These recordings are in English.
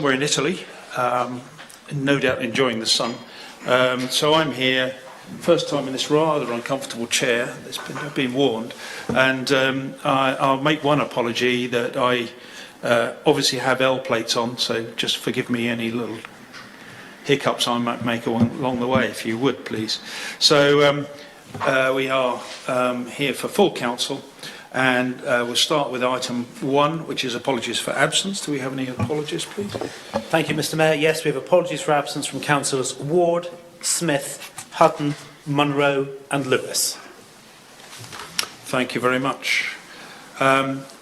We're in Italy, no doubt enjoying the sun. So I'm here, first time in this rather uncomfortable chair. I've been warned, and I'll make one apology that I obviously have L plates on, so just forgive me any little hiccups I might make along the way, if you would, please. So we are here for full council. And we'll start with item 1, which is apologies for absence. Do we have any apologies, please? Thank you, Mr. Mayor. Yes, we have apologies for absence from Councillors Ward, Smith, Hutton, Munro and Lewis. Thank you very much.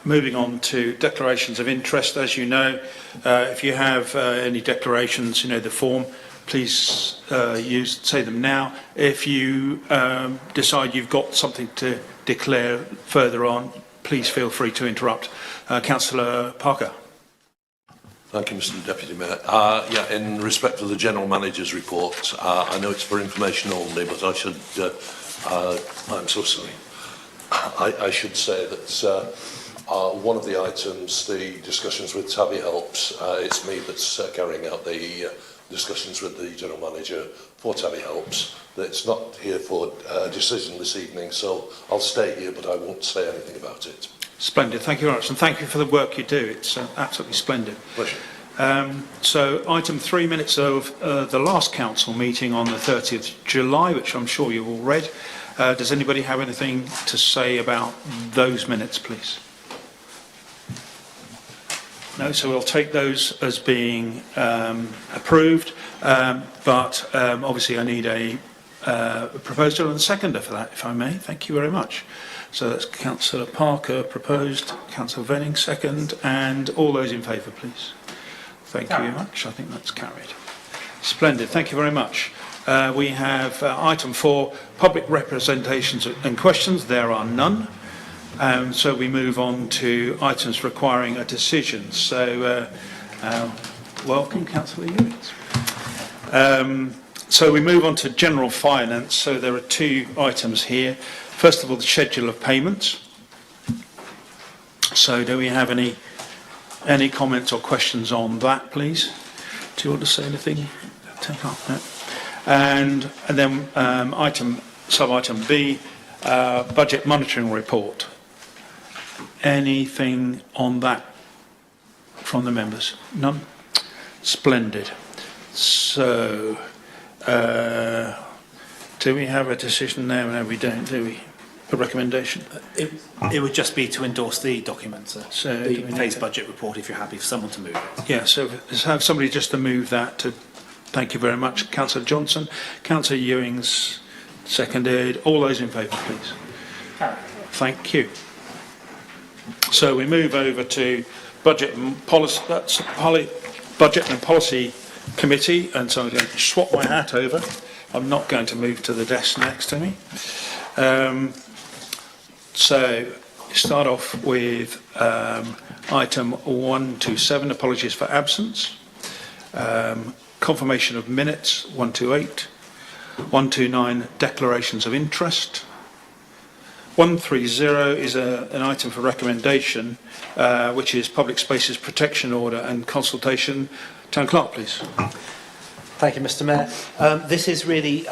Moving on to declarations of interest. As you know, if you have any declarations, you know the form, please say them now. If you decide you've got something to declare further on, please feel free to interrupt. Councillor Parker. Thank you, Mr. Deputy Mayor. In respect of the General Manager's report, I know it's for information only, but I should, I'm so sorry. I should say that one of the items, the discussions with Tabby Helps, it's me that's carrying out the discussions with the General Manager for Tabby Helps. It's not here for decision this evening, so I'll stay here, but I won't say anything about it. Splendid, thank you very much, and thank you for the work you do. It's absolutely splendid. Pleasure. So item 3 minutes of the last council meeting on the 30th July, which I'm sure you've all read. Does anybody have anything to say about those minutes, please? No, so we'll take those as being approved, but obviously I need a proposal and a seconder for that, if I may. Thank you very much. So that's Councillor Parker proposed, Councillor Venning second, and all those in favour, please. Thank you very much. I think that's carried. Splendid. Thank you very much. We have item 4, public representations and questions. There are none. So we move on to items requiring a decision. So welcome, Councillor Ewins. So we move on to general finance. So there are 2 items here. First of all, the schedule of payments. So do we have any comments or questions on that, please? Do you want to say anything? No. And then sub-item B, budget monitoring report. Anything on that from the members? None? Splendid. So, do we have a decision now? No, we don't, do we? A recommendation? It would just be to endorse the document, sir. So the phase budget report, if you're happy for someone to move it. Yeah, so let's have somebody just to move that. Thank you very much. Councillor Johnson. Councillor Ewings seconded. All those in favour, please. Thank you. So we move over to Budget and Policy Committee, and so I'm going to swap my hat over. I'm not going to move to the desk next to me. So start off with item 127, apologies for absence. Confirmation of minutes, 128. 129, declarations of interest. 130 is an item for recommendation, which is Public Spaces Protection Order and Consultation. Town Clerk, please. Thank you, Mr. Mayor. This is really,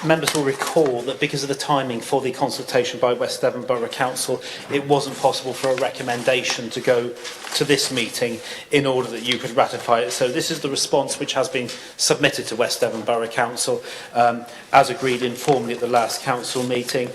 members will recall that because of the timing for the consultation by West Devon Borough Council, it wasn't possible for a recommendation to go to this meeting in order that you could ratify it. So this is the response which has been submitted to West Devon Borough Council, as agreed informally at the last council meeting.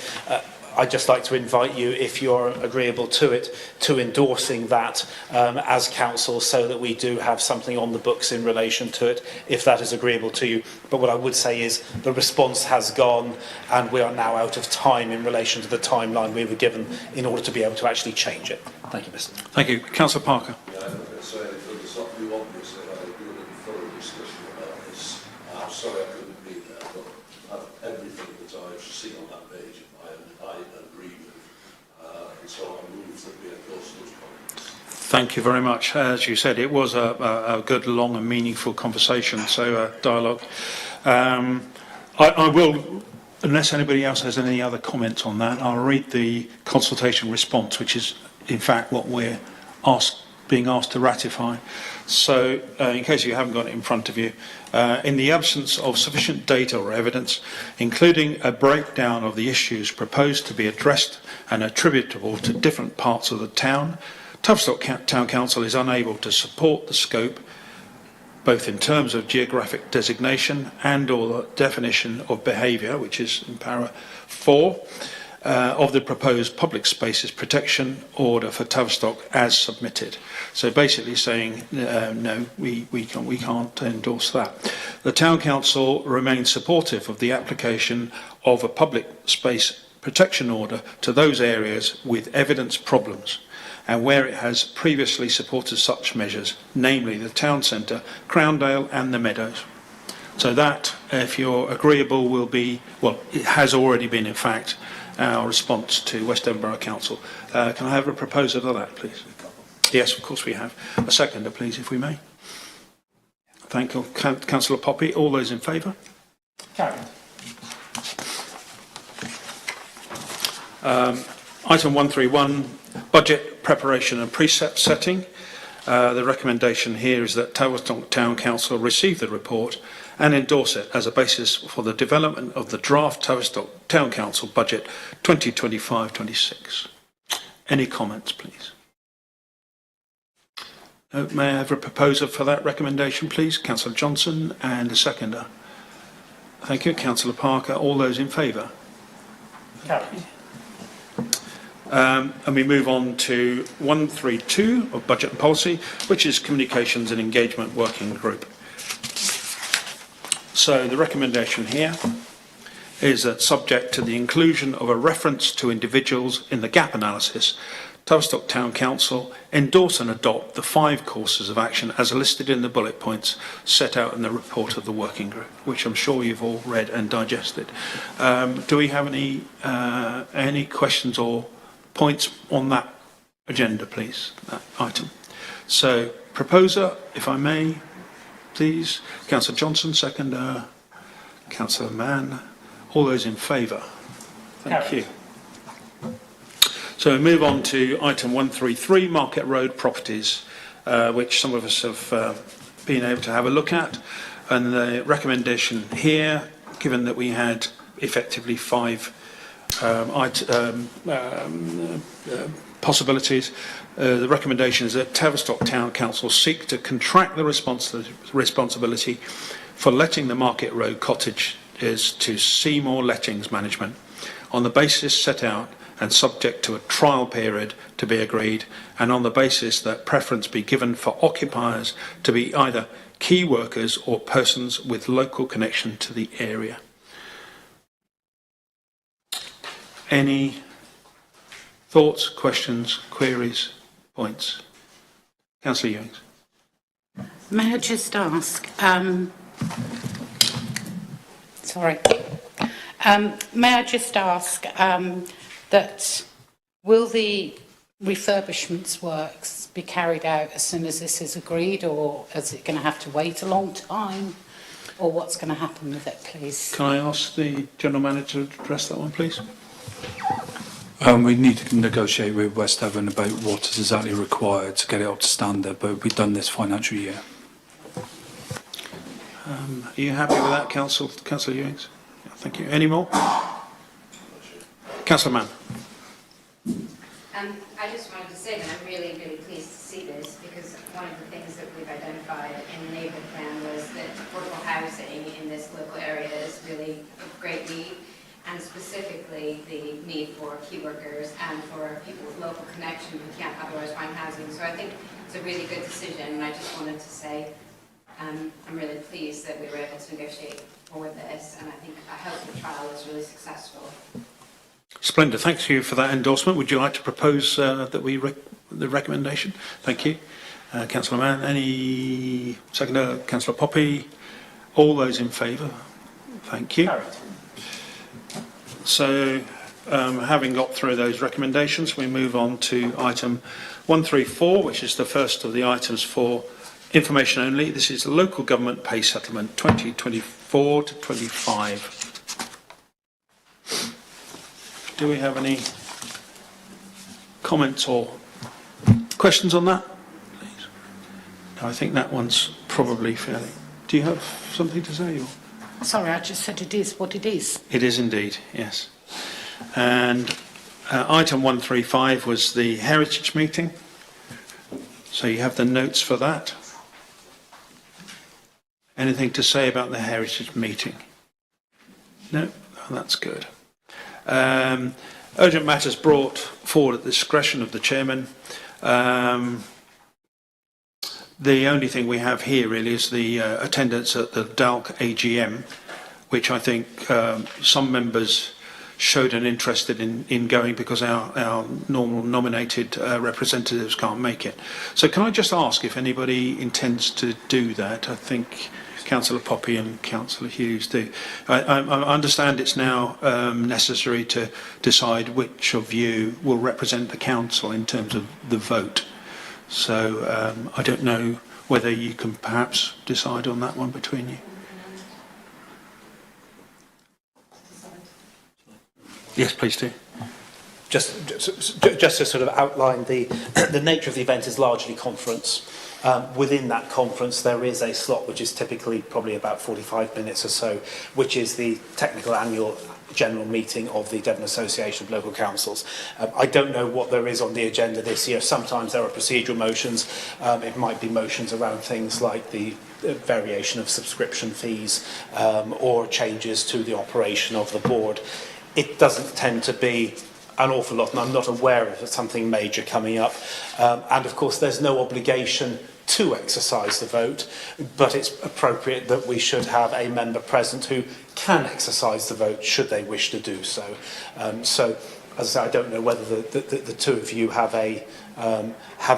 I'd just like to invite you, if you're agreeable to it, to endorsing that as council, so that we do have something on the books in relation to it, if that is agreeable to you. But what I would say is the response has gone, and we are now out of time in relation to the timeline we were given in order to be able to actually change it. Thank you, Mr. Thank you. Councillor Parker. Yeah, I'm going to say it's not too obvious that I agree with a thorough discussion about this. I'm sorry I couldn't be there, but everything that I've seen on that page, I agree with. And so I move that we endorse those comments. Thank you very much. As you said, it was a good, long and meaningful conversation, so dialogue. I will, unless anybody else has any other comments on that, I'll read the consultation response, which is in fact what we're asked being asked to ratify. So, in case you haven't got it in front of you, in the absence of sufficient data or evidence, including a breakdown of the issues proposed to be addressed and attributable to different parts of the town, Tavistock Town Council is unable to support the scope, both in terms of geographic designation and or definition of behaviour, which is in para 4, of the proposed public spaces protection order for Tavistock as submitted. So basically saying, no, we can't endorse that. The Town Council remains supportive of the application of a public space protection order to those areas with evidence problems and where it has previously supported such measures, namely the town centre, Crowndale and the Meadows. So that, if you're agreeable, will be, well, it has already been, in fact, our response to West Devon Borough Council. Can I have a proposer for that, please? Yes, of course we have. A seconder, please, if we may. Thank you. Councillor Poppy. All those in favour? Carried. Item 131, budget preparation and precept setting. The recommendation here is that Tavistock Town Council receive the report and endorse it as a basis for the development of the draft Tavistock Town Council budget 2025-26. Any comments, please? May I have a proposer for that recommendation, please? Councillor Johnson, and a seconder. Thank you. Councillor Parker. All those in favour? Carried. And we move on to 132 of Budget and Policy, which is Communications and Engagement Working Group. So the recommendation here is that, subject to the inclusion of a reference to individuals in the gap analysis, Tavistock Town Council endorse and adopt the 5 courses of action as listed in the bullet points set out in the report of the working group, which I'm sure you've all read and digested. Do we have any questions or points on that agenda, please, that item? So, proposer, if I may, please. Councillor Johnson, seconder. Councillor Mann. All those in favour? Thank you. So we move on to item 133, Market Road Properties, which some of us have been able to have a look at. And the recommendation here, given that we had effectively 5 possibilities, the recommendation is that Tavistock Town Council seek to contract the responsibility for letting the Market Road cottages to Seymour Lettings Management on the basis set out and subject to a trial period to be agreed, and on the basis that preference be given for occupiers to be either key workers or persons with local connection to the area. Any thoughts, questions, queries, points? Councillor Ewings. May I just ask, may I just ask that will the refurbishments works be carried out as soon as this is agreed, or is it going to have to wait a long time, or what's going to happen with it, please? Can I ask the General Manager to address that one, please? We need to negotiate with West Devon about what is exactly required to get it up to standard, but we've done this financial year. Are you happy with that, Councillor Ewings? Thank you. Any more? Councillor Mann. I just wanted to say that I'm really, really pleased to see this, because one of the things that we've identified in the neighbourhood plan was that affordable housing in this local area is really a great need, and specifically the need for key workers and for people with local connection who can't otherwise find housing. So I think it's a really good decision, and I just wanted to say I'm really pleased that we were able to negotiate for this, and I hope the trial is really successful. Splendid. Thank you for that endorsement. Would you like to propose that we the recommendation? Thank you. Councillor Mann. Any seconder? Councillor Poppy. All those in favour? Thank you. Carried. So, having got through those recommendations, we move on to item 134, which is the first of the items for information only. This is Local Government Pay Settlement 2024 to 25. Do we have any comments or questions on that, I think that one's probably fairly... Do you have something to say? Or? Sorry, I just said it is what it is. It is indeed, yes. And item 135 was the heritage meeting. So you have the notes for that. Anything to say about the heritage meeting? No? Oh, that's good. Urgent matters brought forward at the discretion of the chairman. The only thing we have here really is the attendance at the DALC AGM, which I think some members showed an interest in going because our normal nominated representatives can't make it. So can I just ask if anybody intends to do that? I think Councillor Poppy and Councillor Hughes do. I understand it's now necessary to decide which of you will represent the council in terms of the vote. So I don't know whether you can perhaps decide on that one between you. Yes, please do. Just to sort of outline the nature of the event is largely conference. Within that conference, there is a slot which is typically probably about 45 minutes or so, which is the technical annual general meeting of the Devon Association of Local Councils. I don't know what there is on the agenda this year. Sometimes there are procedural motions. It might be motions around things like the variation of subscription fees or changes to the operation of the board. It doesn't tend to be an awful lot, and I'm not aware of something major coming up. And of course, there's no obligation to exercise the vote, but it's appropriate that we should have a member present who can exercise the vote should they wish to do so. So, as I say, I don't know whether the two of you have a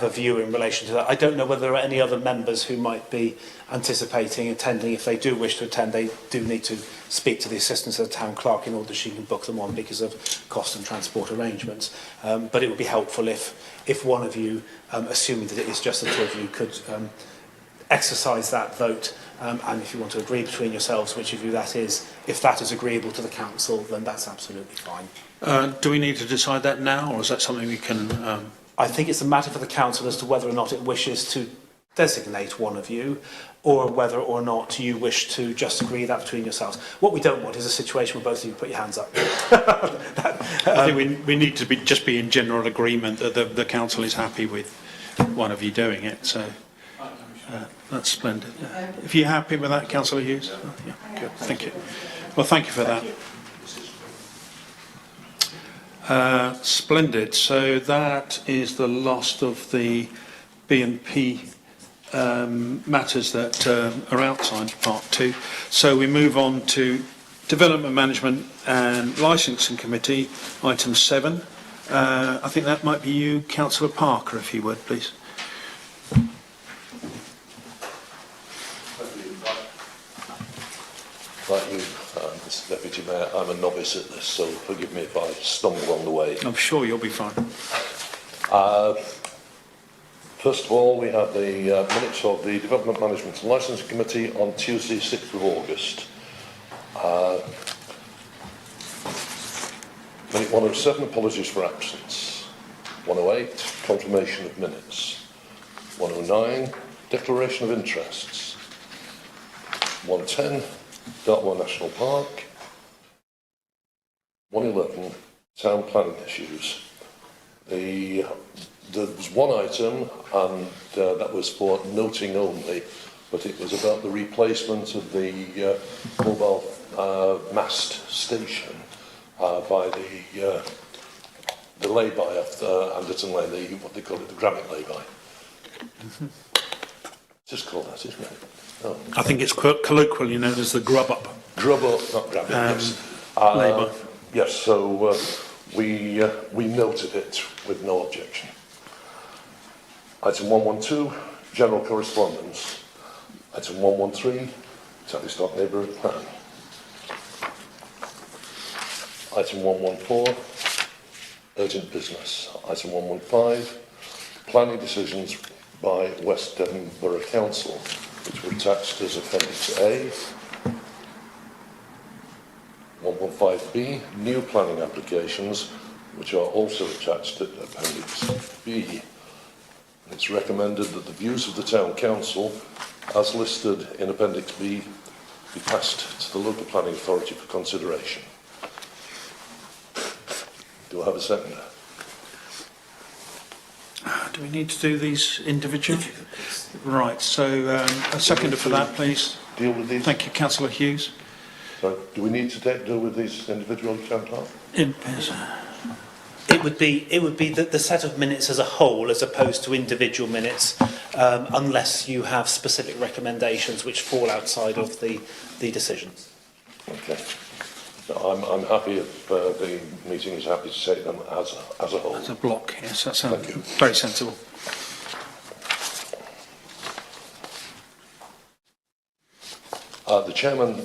view in relation to that. I don't know whether there are any other members who might be anticipating attending. If they do wish to attend, they do need to speak to the assistant of the town clerk in order she can book them on because of cost and transport arrangements. But it would be helpful if one of you, assuming that it is just the two of you, could exercise that vote. And if you want to agree between yourselves which of you that is, if that is agreeable to the council, then that's absolutely fine. Do we need to decide that now, or is that something we can... I think it's a matter for the council as to whether or not it wishes to designate one of you, or whether or not you wish to just agree that between yourselves. What we don't want is a situation where both of you put your hands up. I think we need to just be in general agreement that the council is happy with one of you doing it. So that's splendid. If you're happy with that, Councillor Hughes? Yeah, good. Thank you. Well, thank you for that. Splendid. So that is the last of the B&P matters that are outside Part 2. So we move on to Development Management and Licensing Committee, item 7. I think that might be you, Councillor Parker, if you would, please. Thank you, Mr Deputy Mayor. I'm a novice at this, so forgive me if I stumble on the way. I'm sure you'll be fine. First of all, we have the minutes of the Development Management and Licensing Committee on Tuesday, 6th of August. Minute 107, apologies for absence. 108, confirmation of minutes. 109, declaration of interests. 110, Dartmoor National Park. 111, town planning issues. There was one item, and that was for noting only, but it was about the replacement of the mobile mast station by the lay-by of Anderton Lane, what they call it, the Granite lay-by. Just call that, isn't it? Oh. I think it's colloquially known as the grub-up. Grub-up, not Granite, yes. Lay-by. Yes, so we noted it with no objection. Item 112, general correspondence. Item 113, Tavistock neighbourhood plan. Item 114, urgent business. Item 115, planning decisions by West Devon Borough Council, which were attached as Appendix A. 115B, new planning applications, which are also attached to Appendix B. It's recommended that the views of the Town Council, as listed in Appendix B, be passed to the Local Planning Authority for consideration. Do I have a seconder? Do we need to do these individually? Right, so a seconder for that, please. Deal with these? Thank you, Councillor Hughes. Sorry, do we need to deal with these individually, Town Clerk? Yes. It would be the set of minutes as a whole as opposed to individual minutes, unless you have specific recommendations which fall outside of the decisions. Okay. No, I'm happy if the meeting is happy to take them as a whole. As a block, yes, that sounds Thank you. very sensible. The Chairman,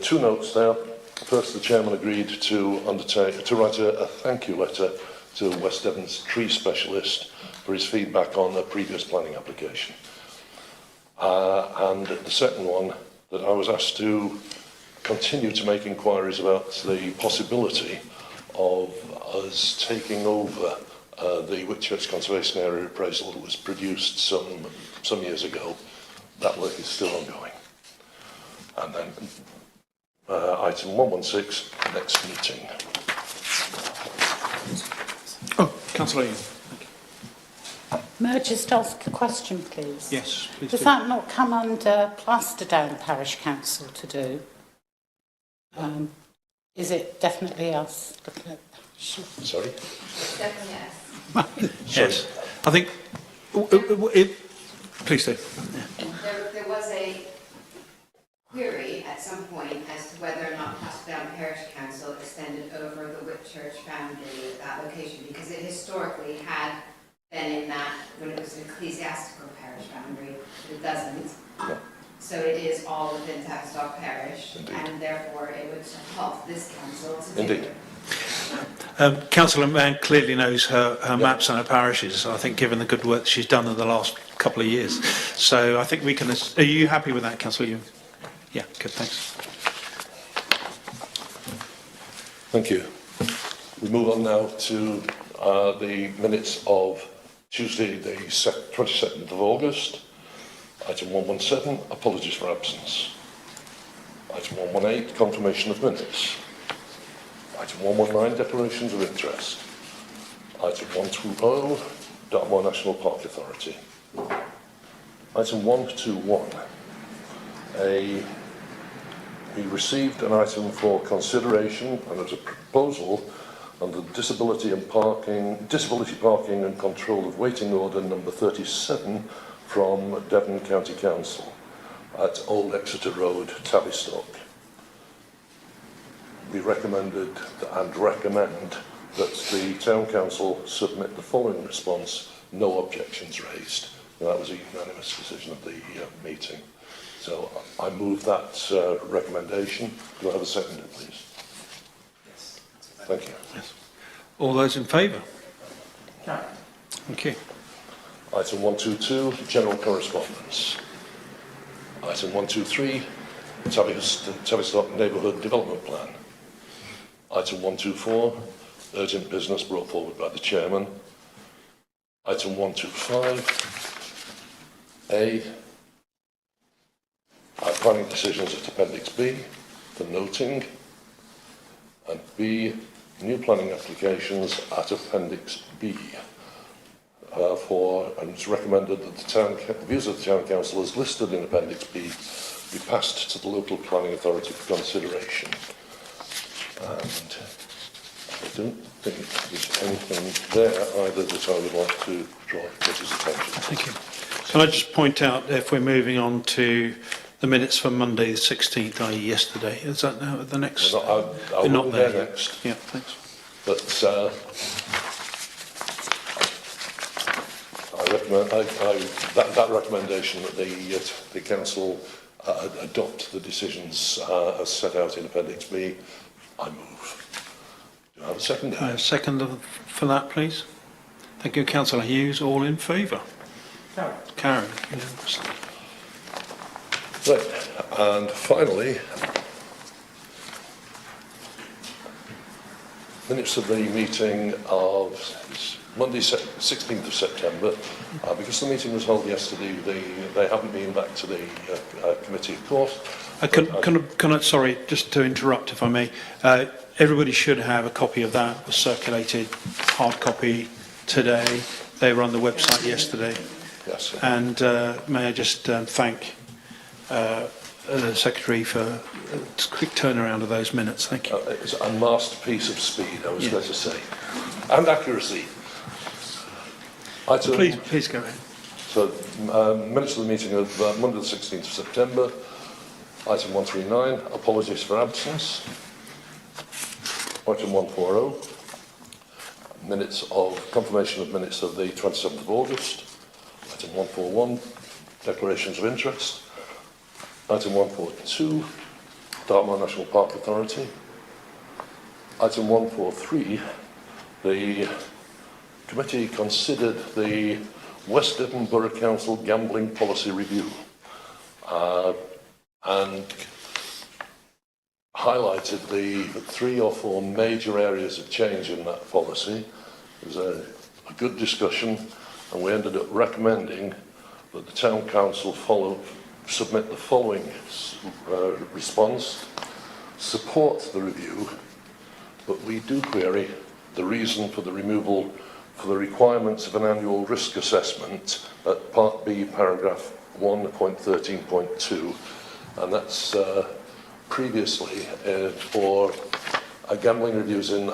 two notes there. First, the Chairman agreed to write a thank you letter to West Devon's tree specialist for his feedback on a previous planning application. And the second one, that I was asked to continue to make inquiries about the possibility of us taking over the Whitchurch Conservation Area appraisal that was produced some years ago. That work is still ongoing. And then item 116, next meeting. Oh, Councillor Ian. May I just ask a question, please? Yes, please Does do. that not come under Plasterdown Parish Council to do? Is it definitely us? Sorry? Definitely yes. Yes. I think, please do. There was a query at some point as to whether or not Plasterdown Parish Council extended over the Whitchurch boundary at that location, because it historically had been in that when it was an ecclesiastical parish boundary, but it doesn't. No. So it is all within Tavistock Parish, Indeed. and therefore it would help this council to do Indeed. it. Councillor Mann clearly knows her maps and her parishes, I think, given the good work she's done in the last couple of years. So I think we can... Are you happy with that, Councillor Ewan? Yeah, good, thanks. Thank you. We move on now to the minutes of Tuesday, the 22nd of August. Item 117, apologies for absence. Item 118, confirmation of minutes. Item 119, declarations of interest. Item 120, Dartmoor National Park Authority. Item 121, we received an item for consideration, and it was a proposal under disability parking and control of waiting order number 37 from Devon County Council at Old Exeter Road, Tavistock. We recommended and recommend that the Town Council submit the following response: no objections raised. And that was a unanimous decision of the meeting. So I move that recommendation. Do I have a seconder, please? Yes. Thank you. Yes. All those in favour? Thank you. Item 122, general correspondence. Item 123, Tavistock Neighbourhood Development Plan. Item 124, urgent business brought forward by the Chairman. Item 125, planning decisions at Appendix B for noting, and B, new planning applications at Appendix B. And it's recommended that the views of the Town Council as listed in Appendix B be passed to the Local Planning Authority for consideration. And I don't think there's anything there either that I would like to draw people's attention to. Thank you. Can I just point out, if we're moving on to the minutes for Monday the 16th, i.e. yesterday, is that now the next? I'll We're not there there yet. next. Yeah, thanks. But I recommend that recommendation that the council adopt the decisions as set out in Appendix B. I move. Do I have a second? Second for that, please. Thank you, Councillor Hughes. All in favour? Karen. Yes. Right, and finally, minutes of the meeting of Monday, 16th of September. Because the meeting was held yesterday, they haven't been back to the committee, of course. Sorry, just to interrupt, if I may. Everybody should have a copy of that. It was circulated, hard copy today. They were on the website yesterday. Yes. And may I just thank the Secretary for a quick turnaround of those minutes. Thank you. It's a masterpiece of speed, I was Yeah. going to say, and accuracy. Item, Please go ahead. So, minutes of the meeting of Monday the 16th of September. Item 139, apologies for absence. Item 140, minutes of confirmation of minutes of the 27th of August. Item 141, declarations of interest. Item 142, Dartmoor National Park Authority. Item 143, the committee considered the West Devon Borough Council Gambling Policy Review and highlighted the 3 or 4 major areas of change in that policy. It was a good discussion, and we ended up recommending that the Town Council submit the following response: support the review, but we do query the reason for the removal for the requirements of an annual risk assessment at Part B, paragraph 1.13.2, and that's previously for gambling reviews in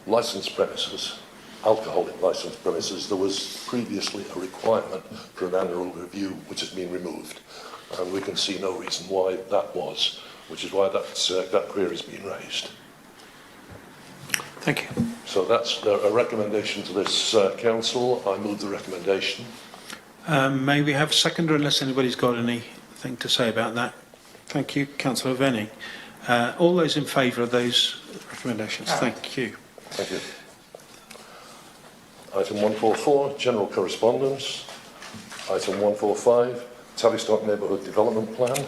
licensed premises, alcoholic licensed premises. There was previously a requirement for an annual review, which has been removed, and we can see no reason why that was, which is why that query has been raised. Thank you. So that's a recommendation to this council. I move the recommendation. May we have a seconder, unless anybody's got anything to say about that? Thank you, Councillor Venning. All those in favour of those recommendations? Thank you. Thank you. Item 144, general correspondence. Item 145, Tavistock Neighbourhood Development Plan.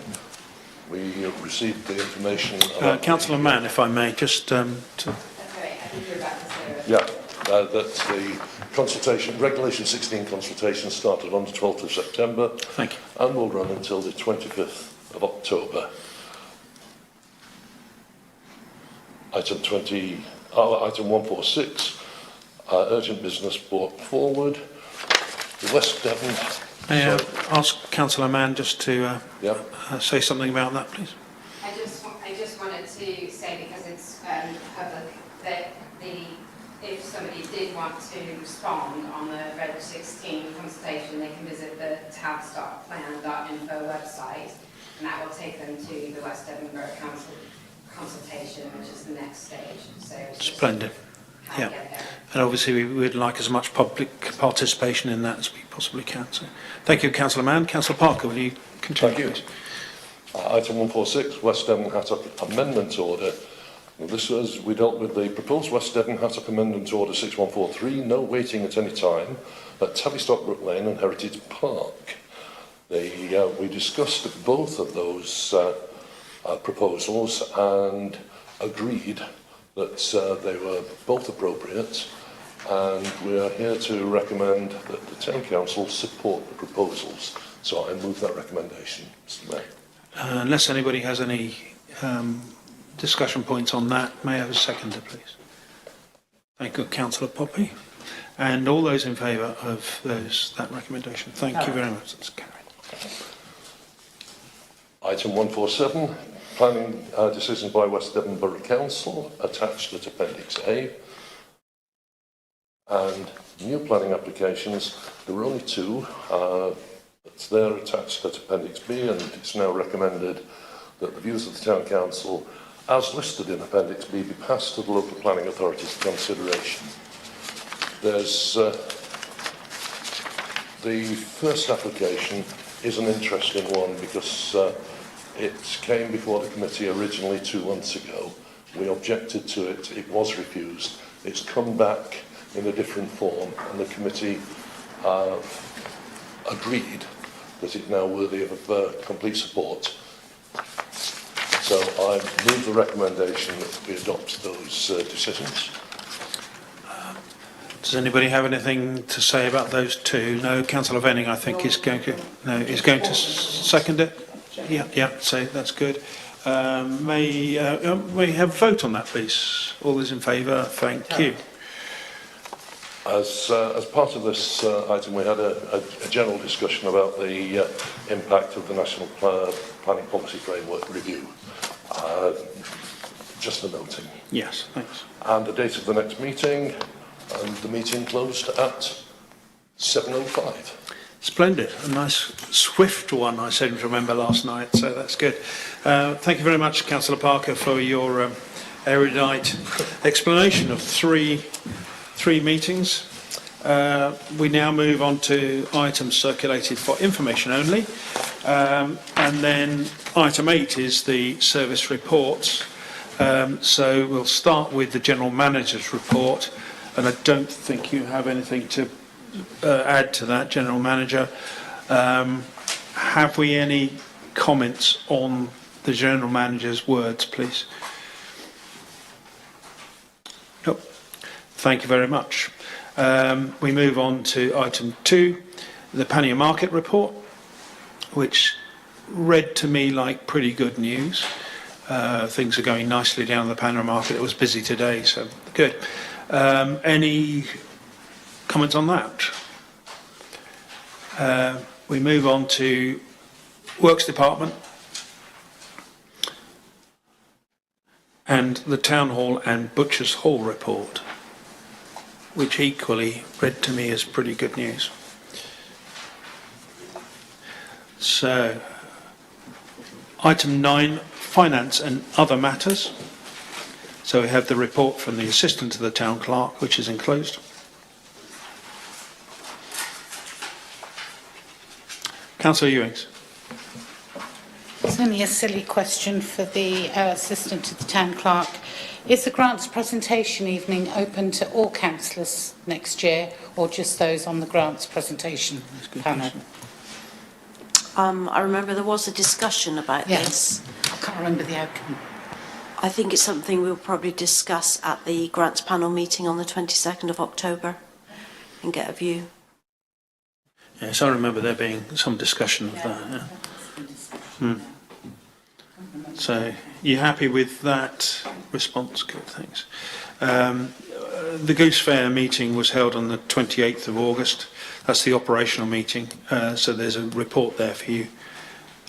We received the information about Councillor Mann, if I may, just to... That's right, I think you're about to say it. Yeah, that's the consultation, Regulation 16 consultation started on the 12th of September. Thank you. And will run until the 25th of October. Item 146, urgent business brought forward. The West Devon... May I ask Councillor Mann just to Yeah. say something about that, please? I just wanted to say, because it's public, that if somebody did want to respond on the Reg 16 consultation, they can visit the tavistockplan.info website, and that will take them to the West Devon Borough Council consultation, which is the next stage. So it's just Splendid. how Yeah. to get there. And obviously we would like as much public participation in that as we possibly can. So, thank you, Councillor Mann. Councillor Parker, will you continue? Thank you. Please? Item 146, West Devon Hattock Amendment Order. Well, we dealt with the proposed West Devon Hattock Amendment Order 6143, no waiting at any time, at Tavistock Brook Lane and Heritage Park. We discussed both of those proposals and agreed that they were both appropriate, and we are here to recommend that the Town Council support the proposals. So I move that recommendation, Mr. Mayor. Unless anybody has any discussion points on that, may I have a seconder, please? Thank you, Councillor Poppy. And all those in favour of that recommendation? Thank you very much. That's carried. Item 147, planning decision by West Devon Borough Council, attached at Appendix A. And new planning applications, there were only 2. It's there attached at Appendix B, and it's now recommended that the views of the Town Council, as listed in Appendix B, be passed to the local planning authorities for consideration. There's the first application is an interesting one because it came before the committee originally 2 months ago. We objected to it, it was refused. It's come back in a different form, and the committee agreed that it's now worthy of complete support. So I move the recommendation that we adopt those decisions. Does anybody have anything to say about those two? No, Councillor Venning, I think, is going to second it. Yeah, so that's good. May we have a vote on that, please? All those in favour? Thank you. As part of this item, we had a general discussion about the impact of the National Planning Policy Framework review. Just a noting. Yes, thanks. And the date of the next meeting, and the meeting closed at 7:05. Splendid. A nice, swift one, I seem to remember last night, so that's good. Thank you very much, Councillor Parker, for your erudite explanation of three meetings. We now move on to items circulated for information only. And then item 8 is the service reports. So we'll start with the General Manager's report, and I don't think you have anything to add to that, General Manager. Have we any comments on the General Manager's words, please? Nope. Thank you very much. We move on to item 2, the Pannier Market report, which read to me like pretty good news. Things are going nicely down the Pannier Market. It was busy today, so good. Any comments on that? We move on to Works Department and the Town Hall and Butchers Hall report, which equally read to me as pretty good news. So, item 9, finance and other matters. So we have the report from the Assistant to the Town Clerk, which is enclosed. Councillor Ewings. It's only a silly question for the Assistant to the Town Clerk. Is the grants presentation evening open to all councillors next year, or just those on the grants presentation panel? I remember there was a discussion about this. I can't remember the outcome. I think it's something we'll probably discuss at the grants panel meeting on the 22nd of October and get a view. Yes, I remember there being some discussion of that. Yeah. So, you happy with that response? Good, thanks. The Goose Fair meeting was held on the 28th of August. That's the operational meeting. So there's a report there for you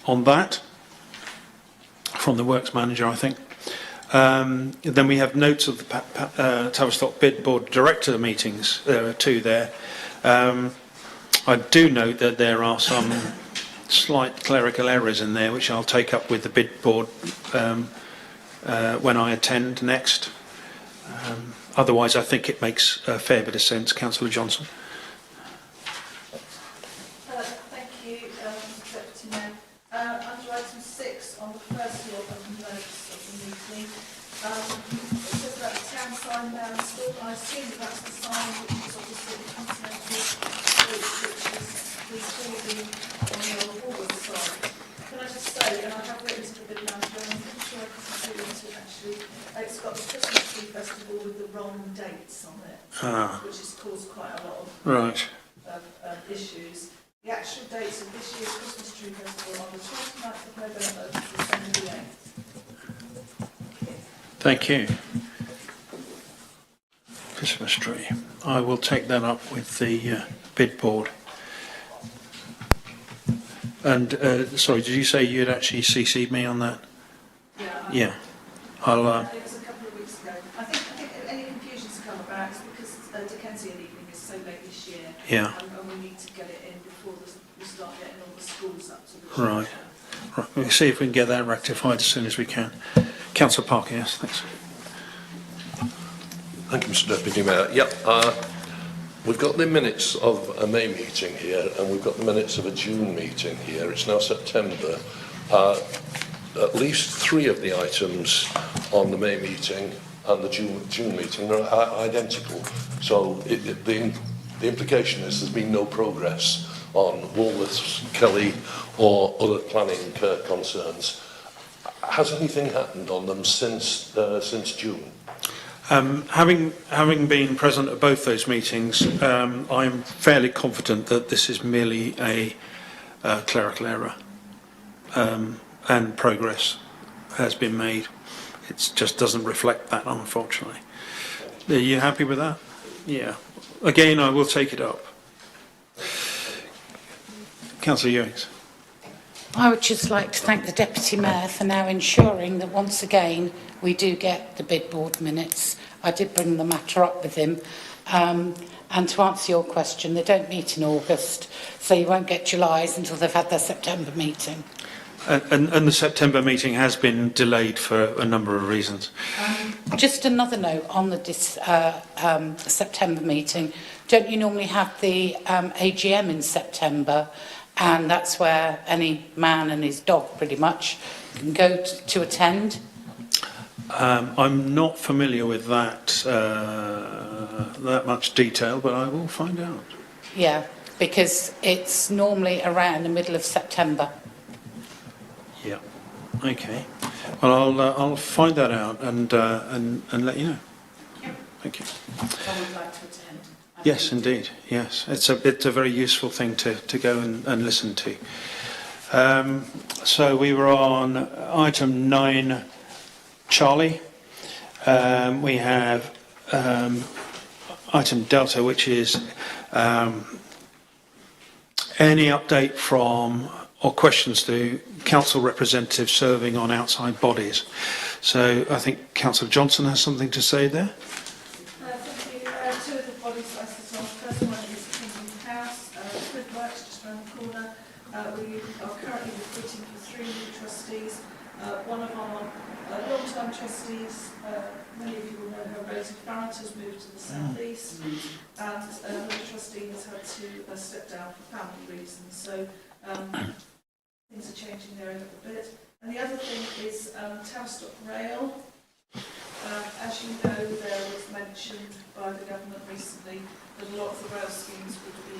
on that from the Works Manager, I think. Then we have notes of the Tavistock Bid Board Director meetings. There are 2 there. I do note that there are some slight clerical errors in there, which I'll take up with the bid board when I attend next. Otherwise, I think it makes a fair bit of sense. Councillor Johnson. Thank you, Mr Deputy Mayor. Under item 6, on the first lot of the notes of the meeting, it says about the town sign now installed. I assume that that's the sign which is obviously the Continental Street, which is recording on the old Woolworth side. Can I just say, and I have written to the bid manager, and I'm pretty sure I can see it actually, it's got the Christmas Tree Festival with the wrong dates on it, which has caused quite a lot of issues. The actual dates of this year's Christmas Tree Festival are the 29th of November to December the 8th. Thank you. Christmas tree. I will take that up with the bid board. And, sorry, did you say you'd actually CC'd me on that? Yeah. Yeah. I'll... It was a couple of weeks ago. I think any confusion's come about is because Dickensian evening is so late this year. Yeah. And we need to get it in before we start getting all the schools up to the... Right. We'll see if we can get that rectified as soon as we can. Councillor Parker, yes, thanks. Thank you, Mr Deputy Mayor. We've got the minutes of a May meeting here, and we've got the minutes of a June meeting here. It's now September. At least 3 of the items on the May meeting and the June meeting are identical. So the implication is there's been no progress on Woolworths, Kelly, or other planning concerns. Has anything happened on them since June? Having been present at both those meetings, I'm fairly confident that this is merely a clerical error, and progress has been made. It just doesn't reflect that, unfortunately. Are you happy with that? Yeah. Again, I will take it up. Councillor Ewings. I would just like to thank the Deputy Mayor for now ensuring that once again we do get the bid board minutes. I did bring the matter up with him. And to answer your question, they don't meet in August, so you won't get July's until they've had their September meeting. And the September meeting has been delayed for a number of reasons. Just another note on the September meeting. Don't you normally have the AGM in September? And that's where any man and his dog pretty much can go to attend. I'm not familiar with that much detail, but I will find out. Yeah, because it's normally around the middle of September. Yeah. Okay. Well, I'll find that out and let you know. Thank you. I would like to attend. Yes, indeed. Yes, it's a very useful thing to go and listen to. So we were on item 9, Charlie. We have item Delta, which is any update from or questions to council representatives serving on outside bodies. So I think Councillor Johnson has something to say there. Thank you. Two of the bodies I sit on. The first one is Kingdom House, Good Works, just around the corner. We are currently recruiting for 3 new trustees. One of our long-term trustees, many of you will know her, Rosie Farrant, has moved to the south east, and another trustee has had to step down for family reasons. So things are changing there a little bit. And the other thing is Tavistock Rail. As you know, there was mentioned by the government recently that a lot of the rail schemes would be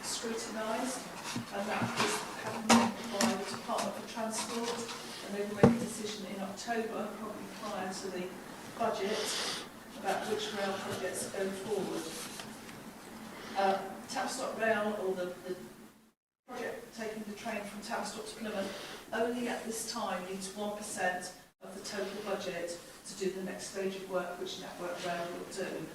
scrutinised, and that is happening by the Department for Transport, and they will make a decision in October, probably prior to the budget, about which rail projects go forward. Tavistock Rail, or the project taking the train from Tavistock to Plymouth, only at this time needs 1% of the total budget to do the next stage of work which Network Rail will do.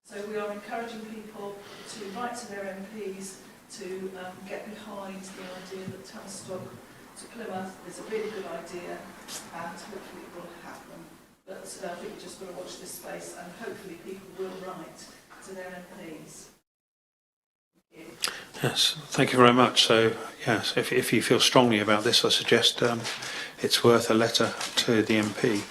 So we are encouraging people to write to their MPs to get behind the idea that Tavistock to Plymouth is a really good idea, and hopefully it will happen. But I think we've just got to watch this space, and hopefully people will write to their MPs. Yes, thank you very much. So, yes, if you feel strongly about this, I suggest it's worth a letter to the MP.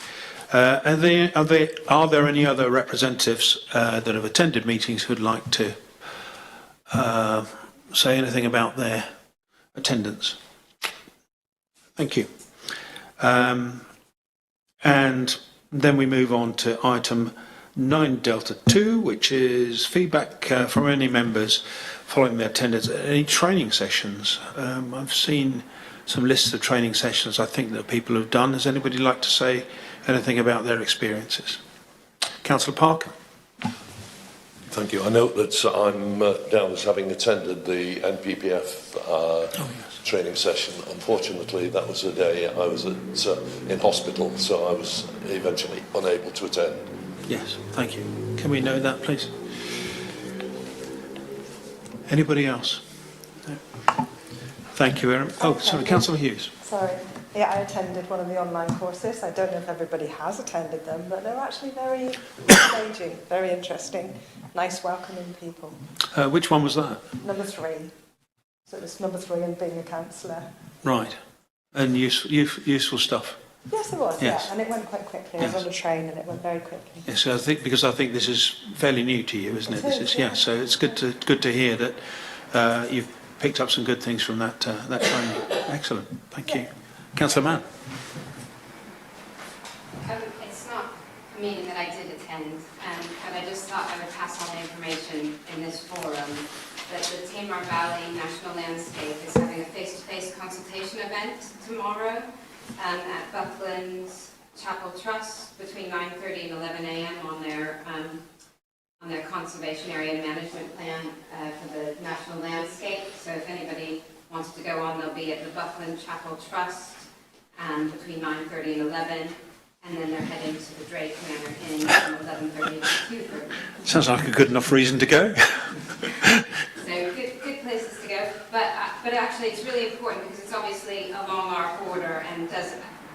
Are there any other representatives that have attended meetings who'd like to say anything about their attendance? Thank you. And then we move on to item 9 Delta 2, which is feedback from any members following their attendance at any training sessions. I've seen some lists of training sessions I think that people have done. Does anybody like to say anything about their experiences? Councillor Parker. Thank you. I note that I'm down as having attended the NPPF training session. Unfortunately, that was a day I was in hospital, so I was eventually unable to attend. Yes, thank you. Can we know that, please? Anybody else? No. Thank you, Erin. Oh, sorry, Councillor Hughes. Sorry. Yeah, I attended one of the online courses. I don't know if everybody has attended them, but they're actually very engaging, very interesting, nice, welcoming people. Which one was that? Number 3. So it was number 3 and being a counsellor. Right. And useful stuff. Yes, it was, Yes. yeah. And it went quite quickly. Yes. I was on a train and it went very quickly. Yes, I think this is fairly new to you, isn't it? It is, yeah. yeah. So it's good to hear that you've picked up some good things from that training. Excellent. Thank you. Councillor Mann. It's not a meeting that I did attend, but I just thought I would pass on the information in this forum that the Tamar Valley National Landscape is having a face-to-face consultation event tomorrow at Buckland Chapel Trust between 9:30 and 11 a.m. on their conservation area management plan for the national landscape. So if anybody wants to go on, they'll be at the Buckland Chapel Trust between 9:30 and 11. And then they're heading to the Drake Manor Inn from 11:30 to 2:30. Sounds like a good enough reason to go. So good places to go. But actually it's really important because it's obviously along our border and does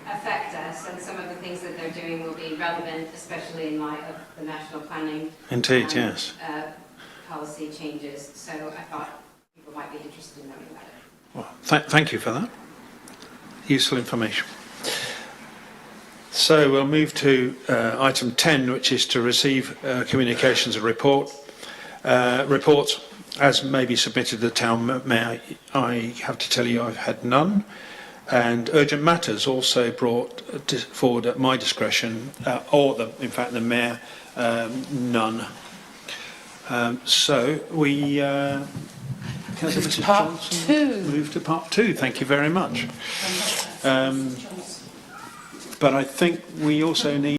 affect us, and some of the things that they're doing will be relevant, especially in light of the national planning. Indeed, yes. Policy changes. So I thought people might be interested in knowing about it. Well, thank you for that. Useful information. So we'll move to item 10, which is to receive communications and reports as may be submitted to the town mayor. I have to tell you I've had none. And urgent matters also brought forward at my discretion, in fact the mayor, none. So we, Mrs. Part Johnson, two. move to part 2. Thank you very much. But I think we also need